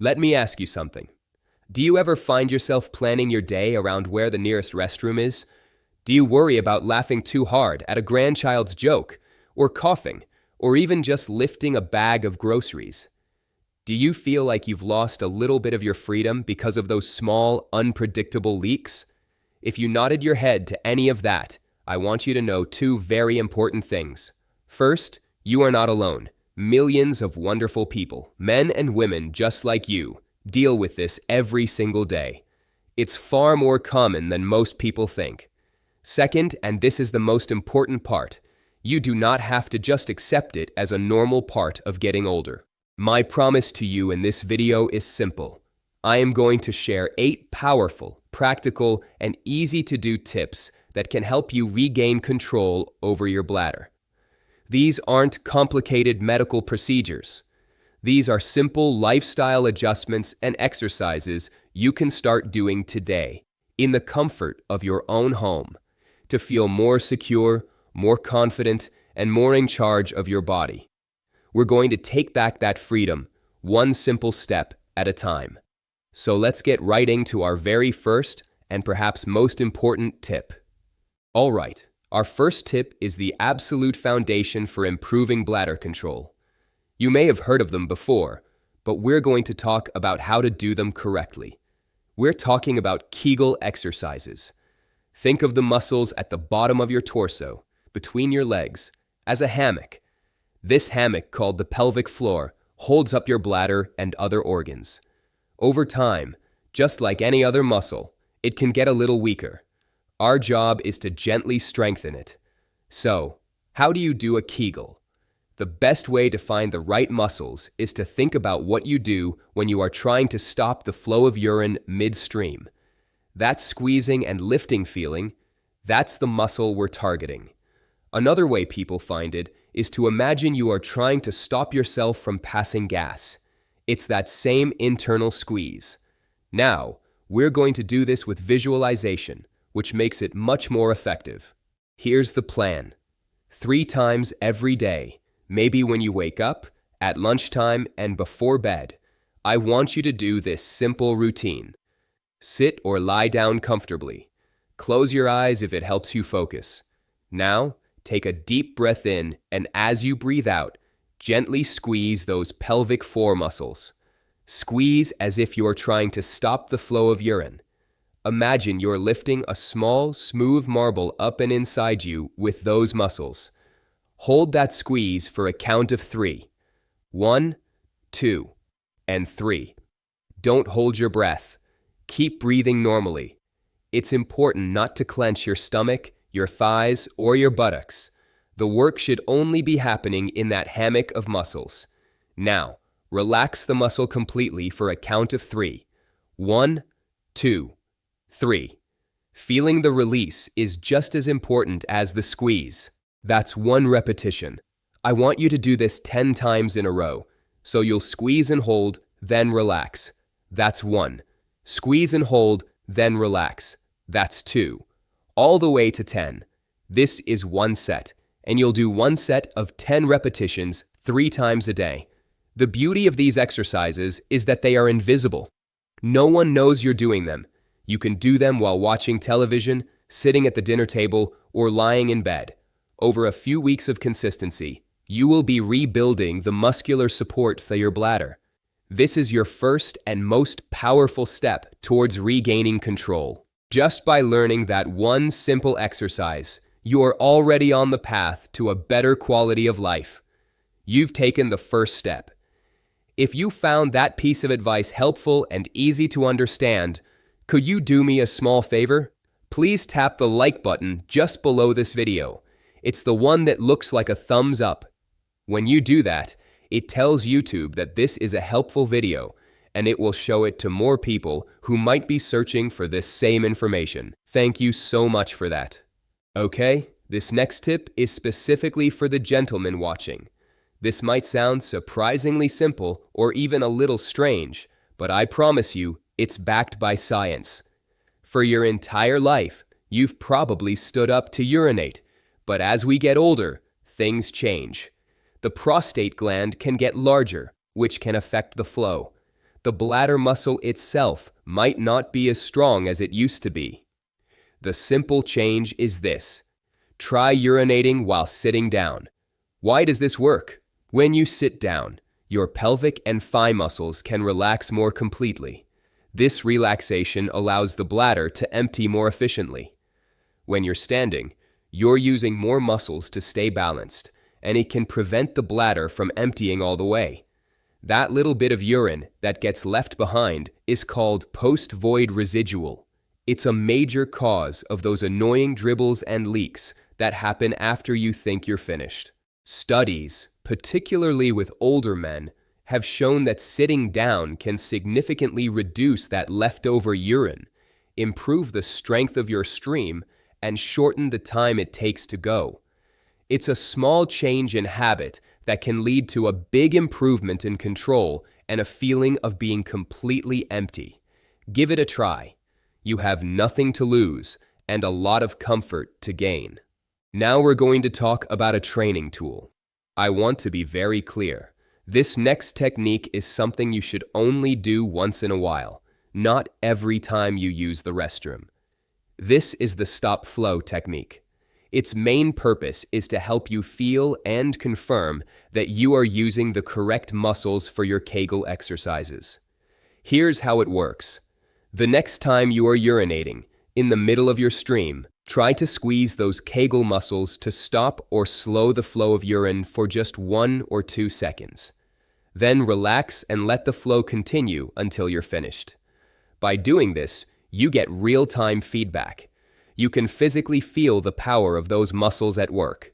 Let me ask you something. Do you ever find yourself planning your day around where the nearest restroom is? Do you worry about laughing too hard at a grandchild's joke, or coughing, or even just lifting a bag of groceries? Do you feel like you've lost a little bit of your freedom because of those small, unpredictable leaks? If you nodded your head to any of that, I want you to know two very important things. First, you are not alone. Millions of wonderful people, men and women just like you, deal with this every single day. It's far more common than most people think. Second, and this is the most important part, you do not have to just accept it as a normal part of getting older. My promise to you in this video is simple. I am going to share 8 powerful, practical, and easy-to-do tips that can help you regain control over your bladder. These aren't complicated medical procedures. These are simple lifestyle adjustments and exercises you can start doing today, in the comfort of your own home, to feel more secure, more confident, and more in charge of your body. We're going to take back that freedom, one simple step at a time. So let's get right into our very first and perhaps most important tip. All right, our first tip is the absolute foundation for improving bladder control. You may have heard of them before, but we're going to talk about how to do them correctly. We're talking about Kegel exercises. Think of the muscles at the bottom of your torso, between your legs, as a hammock. This hammock, called the pelvic floor, holds up your bladder and other organs. Over time, just like any other muscle, it can get a little weaker. Our job is to gently strengthen it. So, how do you do a Kegel? The best way to find the right muscles is to think about what you do when you are trying to stop the flow of urine midstream. That squeezing and lifting feeling, that's the muscle we're targeting. Another way people find it is to imagine you are trying to stop yourself from passing gas. It's that same internal squeeze. Now, we're going to do this with visualization, which makes it much more effective. Here's the plan. 3 times every day, maybe when you wake up, at lunchtime, and before bed, I want you to do this simple routine. Sit or lie down comfortably. Close your eyes if it helps you focus. Now, take a deep breath in, and as you breathe out, gently squeeze those pelvic floor muscles. Squeeze as if you're trying to stop the flow of urine. Imagine you're lifting a small, smooth marble up and inside you with those muscles. Hold that squeeze for a count of 3. 1, 2, and 3. Don't hold your breath. Keep breathing normally. It's important not to clench your stomach, your thighs, or your buttocks. The work should only be happening in that hammock of muscles. Now, relax the muscle completely for a count of 3. 1, 2, 3. Feeling the release is just as important as the squeeze. That's 1 repetition. I want you to do this 10 times in a row. So you'll squeeze and hold, then relax. That's 1. Squeeze and hold, then relax. That's 2. All the way to 10. This is 1 set, and you'll do 1 set of 10 repetitions 3 times a day. The beauty of these exercises is that they are invisible. No one knows you're doing them. You can do them while watching television, sitting at the dinner table, or lying in bed. Over a few weeks of consistency, you will be rebuilding the muscular support for your bladder. This is your first and most powerful step towards regaining control. Just by learning that one simple exercise, you are already on the path to a better quality of life. You've taken the first step. If you found that piece of advice helpful and easy to understand, could you do me a small favor? Please tap the like button just below this video. It's the one that looks like a thumbs up. When you do that, it tells YouTube that this is a helpful video, and it will show it to more people who might be searching for this same information. Thank you so much for that. Okay, this next tip is specifically for the gentlemen watching. This might sound surprisingly simple or even a little strange, but I promise you, it's backed by science. For your entire life, you've probably stood up to urinate, but as we get older, things change. The prostate gland can get larger, which can affect the flow. the bladder muscle itself might not be as strong as it used to be. The simple change is this. Try urinating while sitting down. Why does this work? When you sit down, your pelvic and thigh muscles can relax more completely. This relaxation allows the bladder to empty more efficiently. When you're standing, you're using more muscles to stay balanced, and it can prevent the bladder from emptying all the way. That little bit of urine that gets left behind is called post-void residual. It's a major cause of those annoying dribbles and leaks that happen after you think you're finished. Studies, particularly with older men, have shown that sitting down can significantly reduce that leftover urine, improve the strength of your stream, and shorten the time it takes to go. It's a small change in habit that can lead to a big improvement in control and a feeling of being completely empty. Give it a try. You have nothing to lose and a lot of comfort to gain. Now we're going to talk about a training tool. I want to be very clear. This next technique is something you should only do once in a while, not every time you use the restroom. This is the stop flow technique. Its main purpose is to help you feel and confirm that you are using the correct muscles for your Kegel exercises. Here's how it works. The next time you are urinating, in the middle of your stream, try to squeeze those Kegel muscles to stop or slow the flow of urine for just 1 or 2 seconds. Then relax and let the flow continue until you're finished. By doing this, you get real-time feedback. You can physically feel the power of those muscles at work.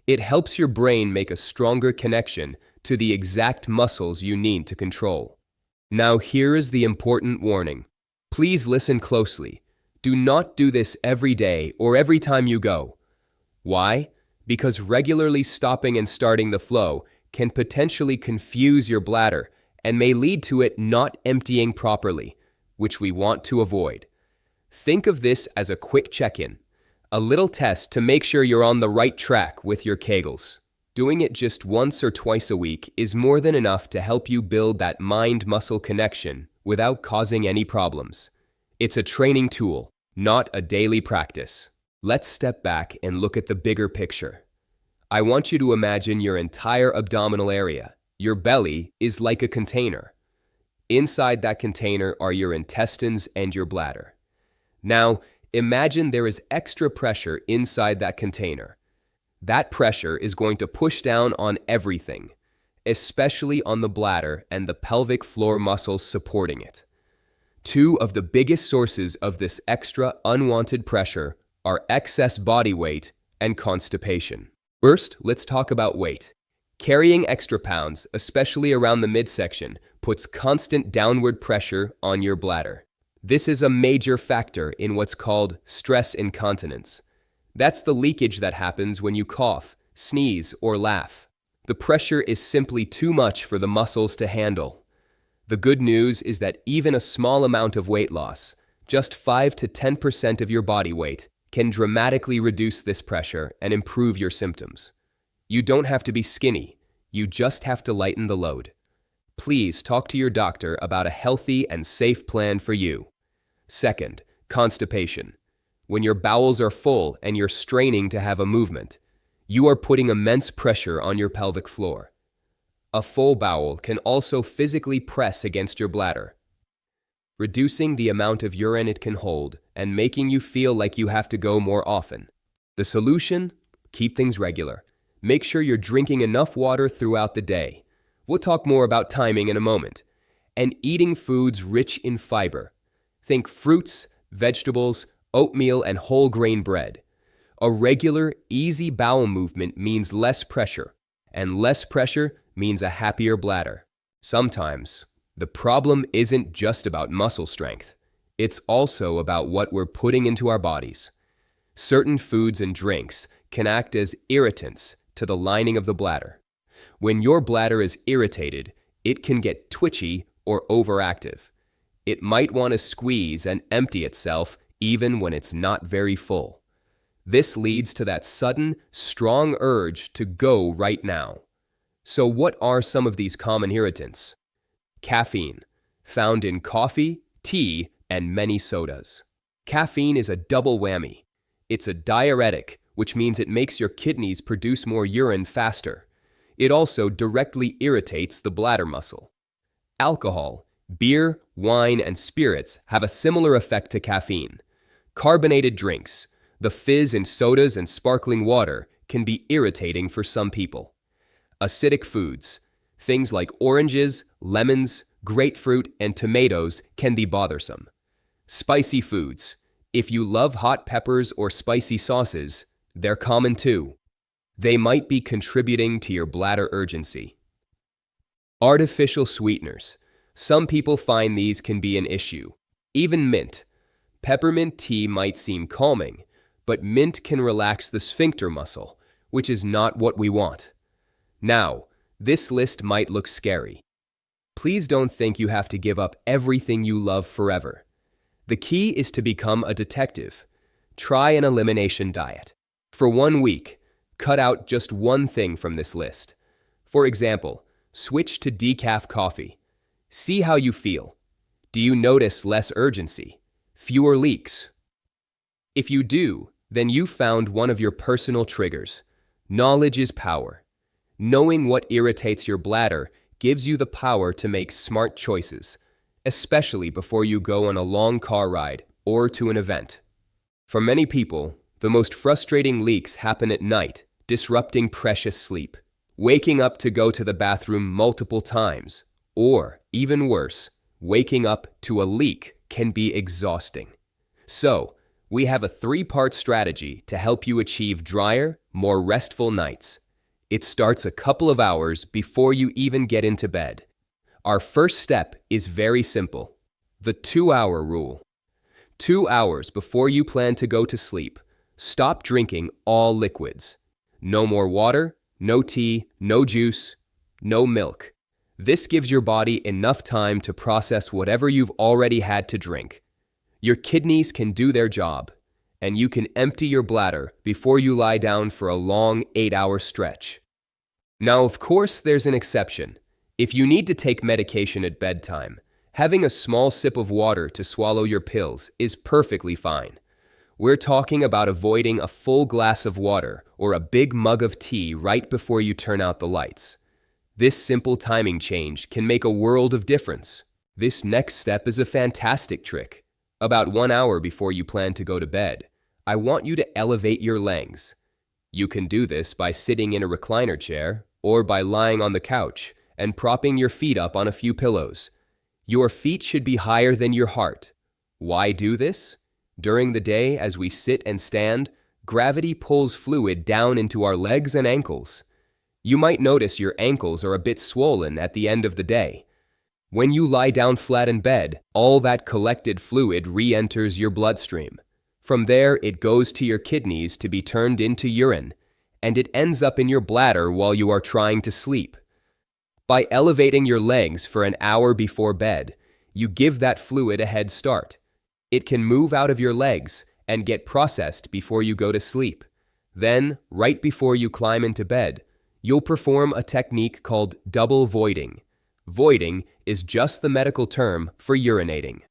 It helps your brain make a stronger connection to the exact muscles you need to control. Now here is the important warning. Please listen closely. Do not do this every day or every time you go. Why? Because regularly stopping and starting the flow can potentially confuse your bladder and may lead to it not emptying properly, which we want to avoid. Think of this as a quick check-in, a little test to make sure you're on the right track with your Kegels. Doing it just once or twice a week is more than enough to help you build that mind-muscle connection without causing any problems. It's a training tool, not a daily practice. Let's step back and look at the bigger picture. I want you to imagine your entire abdominal area. Your belly is like a container. Inside that container are your intestines and your bladder. Now, imagine there is extra pressure inside that container. That pressure is going to push down on everything, especially on the bladder and the pelvic floor muscles supporting it. Two of the biggest sources of this extra unwanted pressure are excess body weight and constipation. First, let's talk about weight. Carrying extra pounds, especially around the midsection, puts constant downward pressure on your bladder. This is a major factor in what's called stress incontinence. That's the leakage that happens when you cough, sneeze, or laugh. The pressure is simply too much for the muscles to handle. The good news is that even a small amount of weight loss, just 5 to 10% of your body weight, can dramatically reduce this pressure and improve your symptoms. You don't have to be skinny, you just have to lighten the load. Please talk to your doctor about a healthy and safe plan for you. Second, constipation. When your bowels are full and you're straining to have a movement, you are putting immense pressure on your pelvic floor. A full bowel can also physically press against your bladder, reducing the amount of urine it can hold and making you feel like you have to go more often. The solution? Keep things regular. Make sure you're drinking enough water throughout the day. We'll talk more about timing in a moment. And eating foods rich in fiber. Think fruits, vegetables, oatmeal, and whole grain bread. A regular, easy bowel movement means less pressure, and less pressure means a happier bladder. Sometimes, the problem isn't just about muscle strength. It's also about what we're putting into our bodies. Certain foods and drinks can act as irritants to the lining of the bladder. When your bladder is irritated, it can get twitchy or overactive. It might want to squeeze and empty itself even when it's not very full. This leads to that sudden, strong urge to go right now. So what are some of these common irritants? Caffeine. found in coffee, tea, and many sodas. Caffeine is a double whammy. It's a diuretic, which means it makes your kidneys produce more urine faster. It also directly irritates the bladder muscle. Alcohol, beer, wine, and spirits have a similar effect to caffeine. Carbonated drinks, the fizz in sodas and sparkling water, can be irritating for some people. Acidic foods, things like oranges, lemons, grapefruit, and tomatoes can be bothersome. Spicy foods, if you love hot peppers or spicy sauces, they're common too. They might be contributing to your bladder urgency. Artificial sweeteners. Some people find these can be an issue. Even mint. Peppermint tea might seem calming, but mint can relax the sphincter muscle, which is not what we want. Now, this list might look scary. Please don't think you have to give up everything you love forever. The key is to become a detective. Try an elimination diet. For 1 week, cut out just one thing from this list. For example, switch to decaf coffee. See how you feel. Do you notice less urgency? Fewer leaks? If you do, then you found one of your personal triggers. Knowledge is power. Knowing what irritates your bladder gives you the power to make smart choices, especially before you go on a long car ride or to an event. For many people, the most frustrating leaks happen at night, disrupting precious sleep. Waking up to go to the bathroom multiple times, or, even worse, waking up to a leak can be exhausting. So, we have a 3-part strategy to help you achieve drier, more restful nights. It starts a couple of hours before you even get into bed. Our first step is very simple. The 2-hour rule. 2 hours before you plan to go to sleep, stop drinking all liquids. No more water, no tea, no juice, no milk. This gives your body enough time to process whatever you've already had to drink. Your kidneys can do their job, and you can empty your bladder before you lie down for a long 8-hour stretch. Now, of course, there's an exception. If you need to take medication at bedtime, having a small sip of water to swallow your pills is perfectly fine. We're talking about avoiding a full glass of water or a big mug of tea right before you turn out the lights. This simple timing change can make a world of difference. This next step is a fantastic trick. About 1 hour before you plan to go to bed, I want you to elevate your legs. You can do this by sitting in a recliner chair or by lying on the couch and propping your feet up on a few pillows. Your feet should be higher than your heart. Why do this? During the day, as we sit and stand, gravity pulls fluid down into our legs and ankles. You might notice your ankles are a bit swollen at the end of the day. When you lie down flat in bed, all that collected fluid re-enters your bloodstream. From there, it goes to your kidneys to be turned into urine, and it ends up in your bladder while you are trying to sleep. By elevating your legs for an hour before bed, you give that fluid a head start. It can move out of your legs and get processed before you go to sleep. Then, right before you climb into bed, you'll perform a technique called double voiding. Voiding is just the medical term for urinating.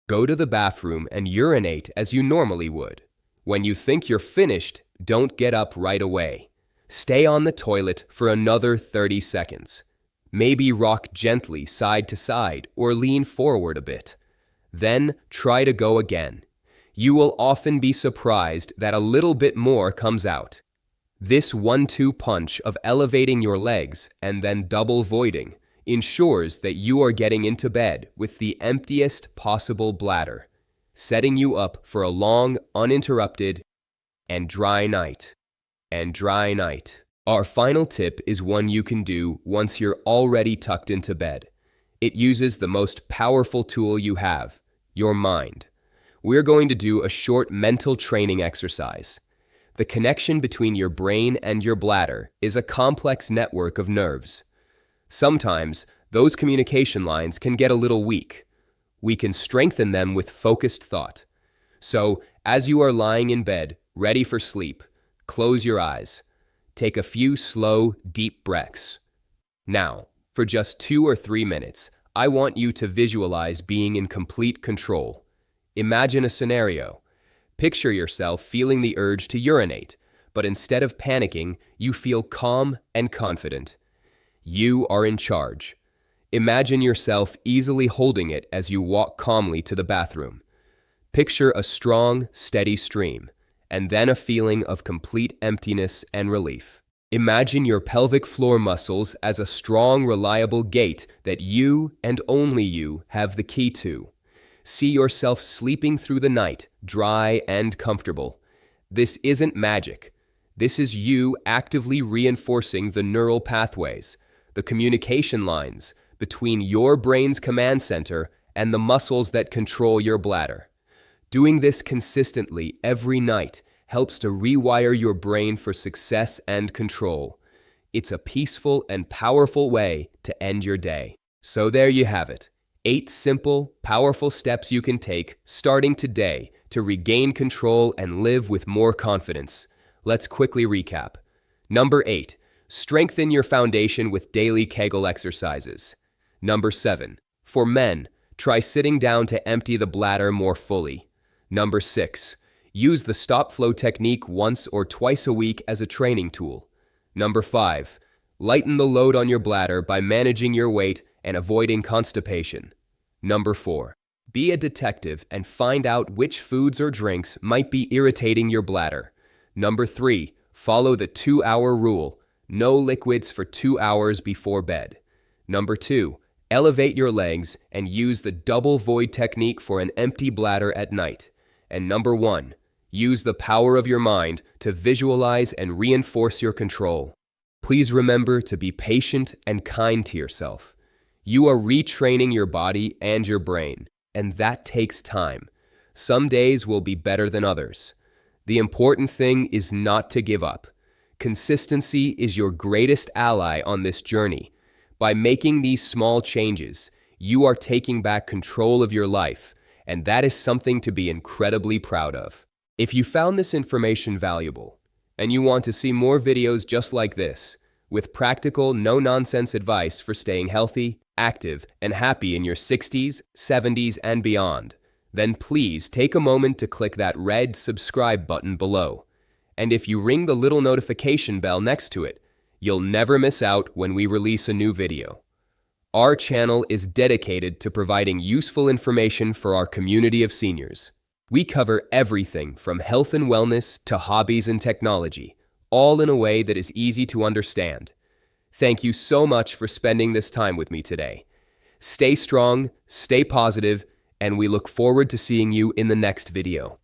Go to the bathroom and urinate as you normally would. When you think you're finished, don't get up right away. Stay on the toilet for another 30 seconds. Maybe rock gently side to side or lean forward a bit. Then try to go again. You will often be surprised that a little bit more comes out. This 1-2 punch of elevating your legs and then double voiding ensures that you are getting into bed with the emptiest possible bladder, setting you up for a long, uninterrupted, and dry night. Our final tip is one you can do once you're already tucked into bed. It uses the most powerful tool you have, your mind. We're going to do a short mental training exercise. The connection between your brain and your bladder is a complex network of nerves. Sometimes, those communication lines can get a little weak. We can strengthen them with focused thought. So, as you are lying in bed, ready for sleep, close your eyes. Take a few slow, deep breaths. Now, for just 2 or 3 minutes, I want you to visualize being in complete control. Imagine a scenario. Picture yourself feeling the urge to urinate, but instead of panicking, you feel calm and confident. You are in charge. Imagine yourself easily holding it as you walk calmly to the bathroom. Picture a strong, steady stream, and then a feeling of complete emptiness and relief. Imagine your pelvic floor muscles as a strong, reliable gate that you and only you have the key to. See yourself sleeping through the night, dry and comfortable. This isn't magic. This is you actively reinforcing the neural pathways, the communication lines between your brain's command center and the muscles that control your bladder. Doing this consistently every night helps to rewire your brain for success and control. It's a peaceful and powerful way to end your day. So there you have it. 8 simple, powerful steps you can take starting today to regain control and live with more confidence. Let's quickly recap. Number 8, strengthen your foundation with daily Kegel exercises. Number 7, for men, try sitting down to empty the bladder more fully. Number 6, use the stop flow technique once or twice a week as a training tool. Number 5, lighten the load on your bladder by managing your weight and avoiding constipation. Number 4, be a detective and find out which foods or drinks might be irritating your bladder. Number 3, follow the 2-hour rule. No liquids for 2 hours before bed. Number 2, elevate your legs and use the double void technique for an empty bladder at night. And number 1, use the power of your mind to visualize and reinforce your control. Please remember to be patient and kind to yourself. You are retraining your body and your brain, and that takes time. Some days will be better than others. The important thing is not to give up. Consistency is your greatest ally on this journey. By making these small changes, you are taking back control of your life, and that is something to be incredibly proud of. If you found this information valuable, and you want to see more videos just like this, with practical, no-nonsense advice for staying healthy, active, and happy in your 60s, 70s, and beyond, then please take a moment to click that red subscribe button below. And if you ring the little notification bell next to it, you'll never miss out when we release a new video. Our channel is dedicated to providing useful information for our community of seniors. We cover everything from health and wellness to hobbies and technology, all in a way that is easy to understand. Thank you so much for spending this time with me today. Stay strong, stay positive, and we look forward to seeing you in the next video.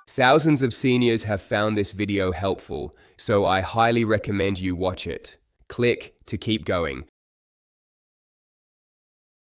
Thousands of seniors have found this video helpful, so I highly recommend you watch it. Click to keep going.